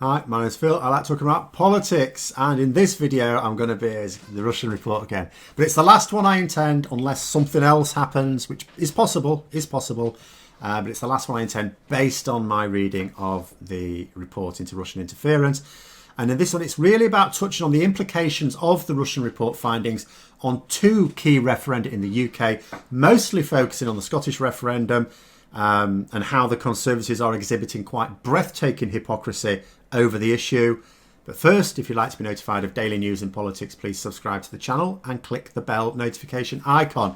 Hi, my name's Phil. I like talking about politics, and in this video I'm going to be the Russian report again. But it's the last one I intend, unless something else happens, which is possible, but it's the last one I intend based on my reading of the report into Russian interference. And in this one, it's really about touching on the implications of the Russian report findings on two key referenda in the UK, mostly focusing on the Scottish referendum, and how the Conservatives are exhibiting quite breathtaking hypocrisy over the issue. But first, if you'd like to be notified of daily news in politics, please subscribe to the channel and click the bell notification icon.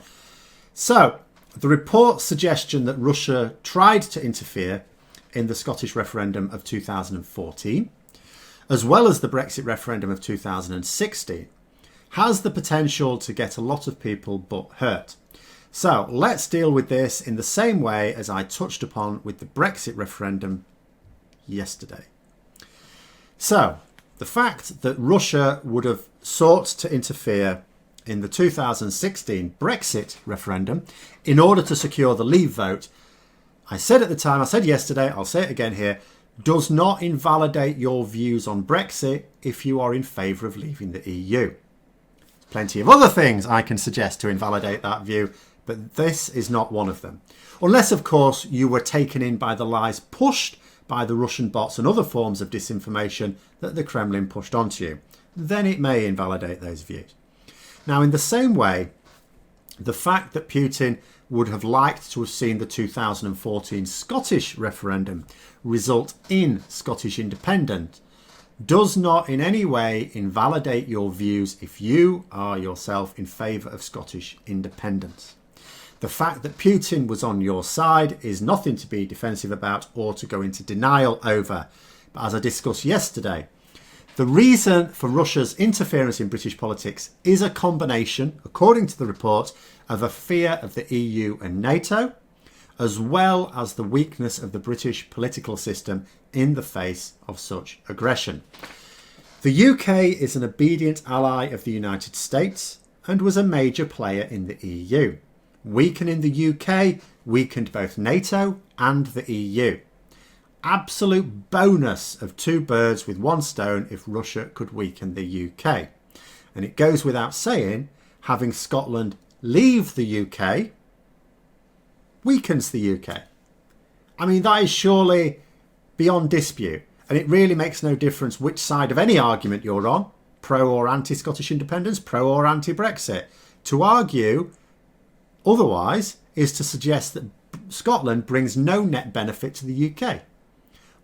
So, the report's suggestion that Russia tried to interfere in the Scottish referendum of 2014, as well as the Brexit referendum of 2016, has the potential to get a lot of people butt hurt. So let's deal with this in the same way as I touched upon with the Brexit referendum yesterday. So the fact that Russia would have sought to interfere in the 2016 Brexit referendum in order to secure the Leave vote, I said at the time, I said yesterday, I'll say it again here, does not invalidate your views on Brexit if you are in favour of leaving the EU. Plenty of other things I can suggest to invalidate that view, but this is not one of them. Unless, of course, you were taken in by the lies pushed by the Russian bots and other forms of disinformation that the Kremlin pushed onto you. Then it may invalidate those views. Now, in the same way, the fact that Putin would have liked to have seen the 2014 Scottish referendum result in Scottish independence does not in any way invalidate your views if you are yourself in favour of Scottish independence. The fact that Putin was on your side is nothing to be defensive about or to go into denial over. But as I discussed yesterday, the reason for Russia's interference in British politics is a combination, according to the report, of a fear of the EU and NATO, as well as the weakness of the British political system in the face of such aggression. The UK is an obedient ally of the United States and was a major player in the EU. Weakening the UK weakened both NATO and the EU. Absolute bonus of two birds with one stone if Russia could weaken the UK. And it goes without saying, having Scotland leave the UK weakens the UK. I mean, that is surely beyond dispute. And it really makes no difference which side of any argument you're on, pro or anti-Scottish independence, pro or anti-Brexit. To argue otherwise is to suggest that Scotland brings no net benefit to the UK,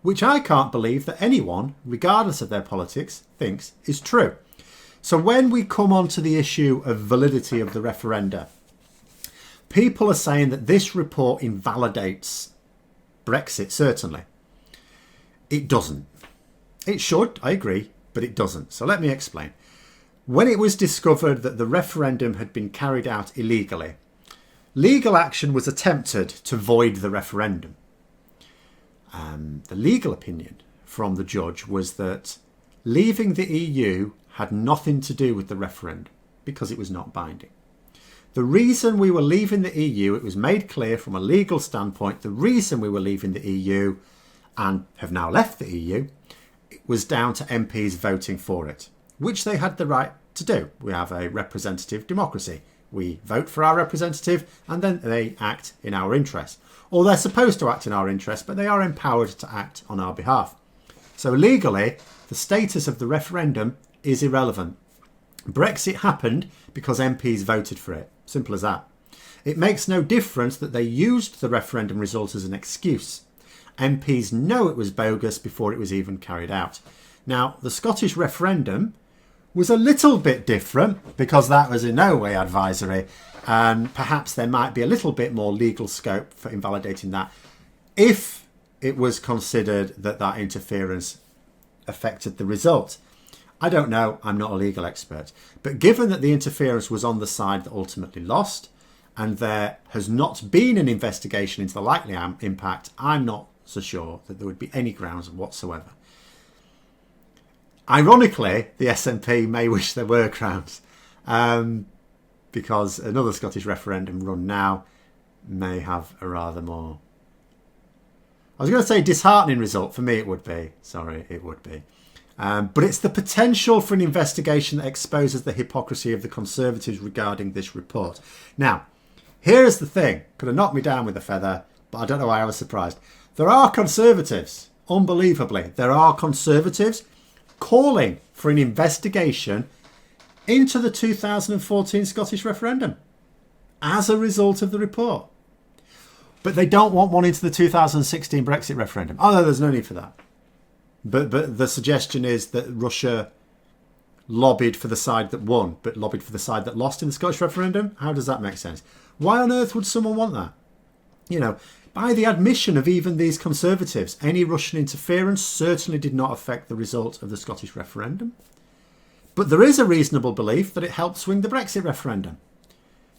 which I can't believe that anyone, regardless of their politics, thinks is true. So when we come on to the issue of validity of the referenda, people are saying that this report invalidates Brexit, certainly. It doesn't. It should, I agree, but it doesn't. So let me explain. When it was discovered that the referendum had been carried out illegally, legal action was attempted to void the referendum. The legal opinion from the judge was that leaving the EU had nothing to do with the referendum because it was not binding. The reason we were leaving the EU, it was made clear from a legal standpoint, the reason we were leaving the EU and have now left the EU, it was down to MPs voting for it, which they had the right to do. We have a representative democracy. We vote for our representative and then they act in our interest. Or they're supposed to act in our interest, but they are empowered to act on our behalf. So legally, the status of the referendum is irrelevant. Brexit happened because MPs voted for it. Simple as that. It makes no difference that they used the referendum result as an excuse. MPs know it was bogus before it was even carried out. Now, the Scottish referendum was a little bit different because that was in no way advisory, and perhaps there might be a little bit more legal scope for invalidating that if it was considered that that interference affected the result. I don't know, I'm not a legal expert, but given that the interference was on the side that ultimately lost and there has not been an investigation into the likely impact, I'm not so sure that there would be any grounds whatsoever. Ironically, the SNP may wish there were grounds, because another Scottish referendum run now may have a rather more I was going to say disheartening result. For me, it would be. Sorry, it would be. But it's the potential for an investigation that exposes the hypocrisy of the Conservatives regarding this report. Now, here's the thing. Could have knocked me down with a feather, but I don't know why I was surprised. There are Conservatives, unbelievably, there are Conservatives calling for an investigation into the 2014 Scottish referendum as a result of the report. But they don't want one into the 2016 Brexit referendum. Oh, no, there's no need for that. But the suggestion is that Russia lobbied for the side that won, but lobbied for the side that lost in the Scottish referendum. How does that make sense? Why on earth would someone want that? You know, by the admission of even these Conservatives, any Russian interference certainly did not affect the result of the Scottish referendum. But there is a reasonable belief that it helped swing the Brexit referendum.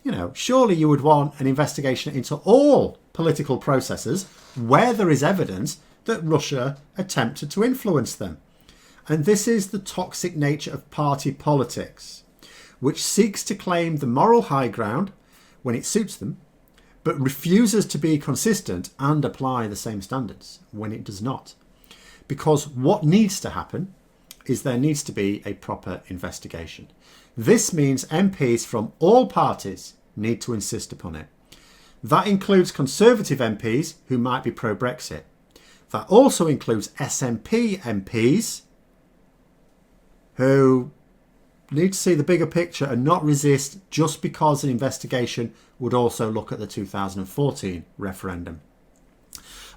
You know, surely you would want an investigation into all political processes where there is evidence that Russia attempted to influence them. And this is the toxic nature of party politics, which seeks to claim the moral high ground when it suits them, but refuses to be consistent and apply the same standards when it does not. Because what needs to happen is there needs to be a proper investigation. This means MPs from all parties need to insist upon it. That includes Conservative MPs who might be pro-Brexit. That also includes SNP MPs who need to see the bigger picture and not resist just because an investigation would also look at the 2014 referendum.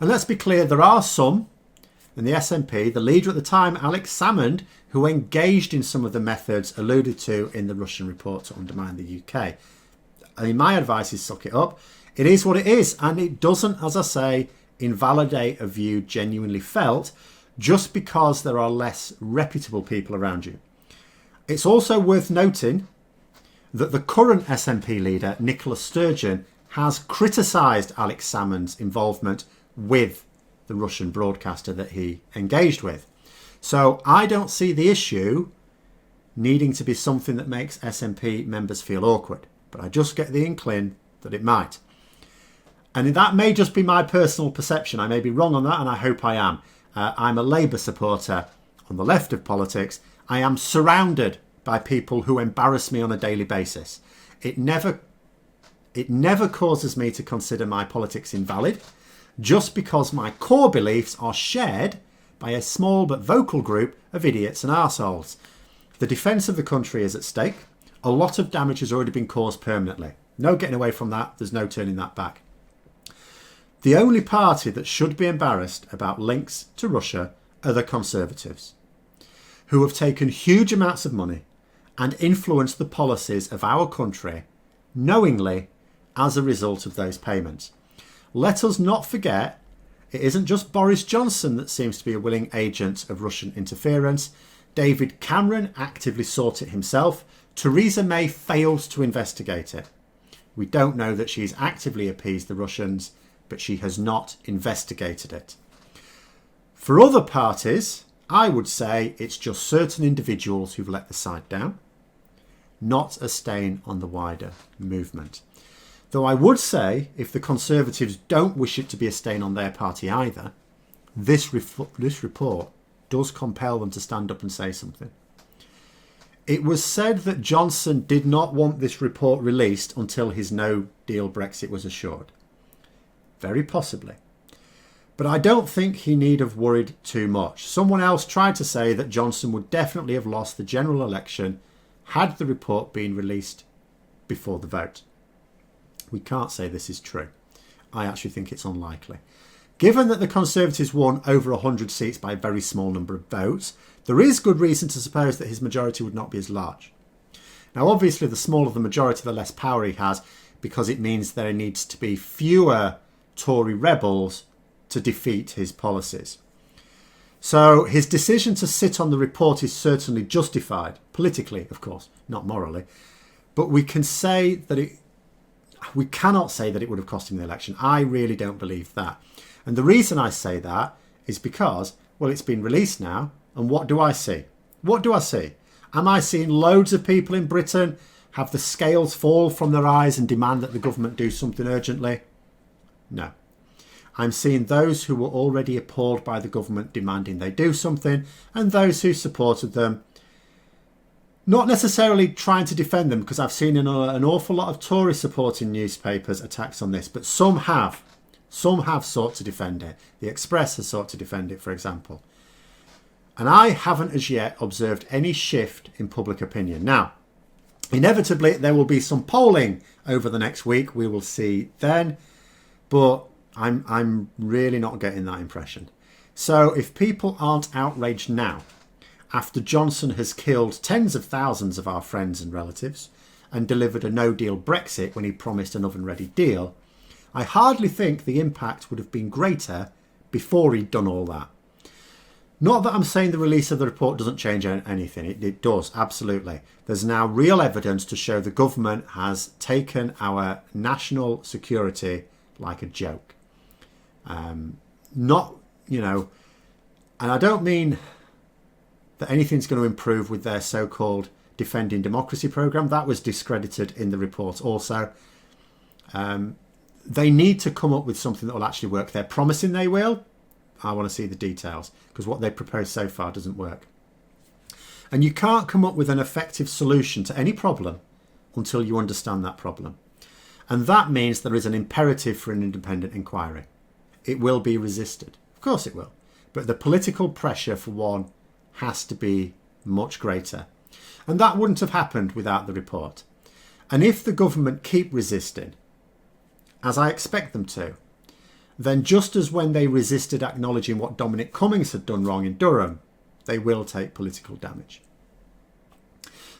And let's be clear, there are some in the SNP, the leader at the time, Alex Salmond, who engaged in some of the methods alluded to in the Russian report to undermine the UK. I mean, my advice is suck it up. It is what it is, and it doesn't, as I say, invalidate a view genuinely felt just because there are less reputable people around you. It's also worth noting that the current SNP leader, Nicola Sturgeon, has criticised Alex Salmond's involvement with the Russian broadcaster that he engaged with. So I don't see the issue needing to be something that makes SNP members feel awkward, but I just get the inkling that it might. And that may just be my personal perception. I may be wrong on that, and I hope I am. I'm a Labour supporter on the left of politics. I am surrounded by people who embarrass me on a daily basis. It never causes me to consider my politics invalid, just because my core beliefs are shared by a small but vocal group of idiots and arseholes. The defence of the country is at stake. A lot of damage has already been caused permanently. No getting away from that. There's no turning that back. The only party that should be embarrassed about links to Russia are the Conservatives, who have taken huge amounts of money and influenced the policies of our country knowingly as a result of those payments. Let us not forget, it isn't just Boris Johnson that seems to be a willing agent of Russian interference. David Cameron actively sought it himself. Theresa May failed to investigate it. We don't know that she's actively appeased the Russians, but she has not investigated it. For other parties, I would say it's just certain individuals who've let the side down, not a stain on the wider movement. Though I would say, if the Conservatives don't wish it to be a stain on their party either, this report does compel them to stand up and say something. It was said that Johnson did not want this report released until his no-deal Brexit was assured. Very possibly. But I don't think he need have worried too much. Someone else tried to say that Johnson would definitely have lost the general election had the report been released before the vote. We can't say this is true. I actually think it's unlikely. Given that the Conservatives won over 100 seats by a very small number of votes, there is good reason to suppose that his majority would not be as large. Now, obviously, the smaller the majority, the less power he has, because it means there needs to be fewer Tory rebels to defeat his policies. So his decision to sit on the report is certainly justified, politically, of course, not morally. But we cannot say that it would have cost him the election. I really don't believe that. And the reason I say that is because, well, it's been released now. And what do I see? What do I see? Am I seeing loads of people in Britain have the scales fall from their eyes and demand that the government do something urgently? No. I'm seeing those who were already appalled by the government demanding they do something, and those who supported them not necessarily trying to defend them, because I've seen an awful lot of Tory supporting newspapers attacks on this, but some have sought to defend it. The Express has sought to defend it, for example. And I haven't as yet observed any shift in public opinion. Now, inevitably, there will be some polling over the next week. We will see then. But I'm really not getting that impression. So if people aren't outraged now, after Johnson has killed tens of thousands of our friends and relatives and delivered a no-deal Brexit when he promised an oven-ready deal, I hardly think the impact would have been greater before he'd done all that. Not that I'm saying the release of the report doesn't change anything. It does, absolutely. There's now real evidence to show the government has taken our national security like a joke. Not, you know, and I don't mean that anything's going to improve with their so-called Defending Democracy programme. That was discredited in the report also. They need to come up with something that will actually work. They're promising they will. I want to see the details, because what they proposed so far doesn't work. And you can't come up with an effective solution to any problem until you understand that problem. And that means there is an imperative for an independent inquiry. It will be resisted. Of course it will. But the political pressure for one has to be much greater. And that wouldn't have happened without the report. And if the government keep resisting, as I expect them to, then just as when they resisted acknowledging what Dominic Cummings had done wrong in Durham, they will take political damage.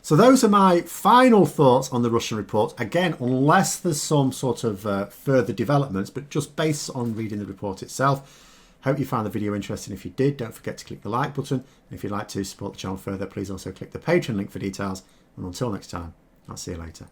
So those are my final thoughts on the Russian report. Again, unless there's some sort of further developments, but just based on reading the report itself. Hope you found the video interesting. If you did, don't forget to click the like button. And if you'd like to support the channel further, please also click the Patreon link for details. And until next time, I'll see you later.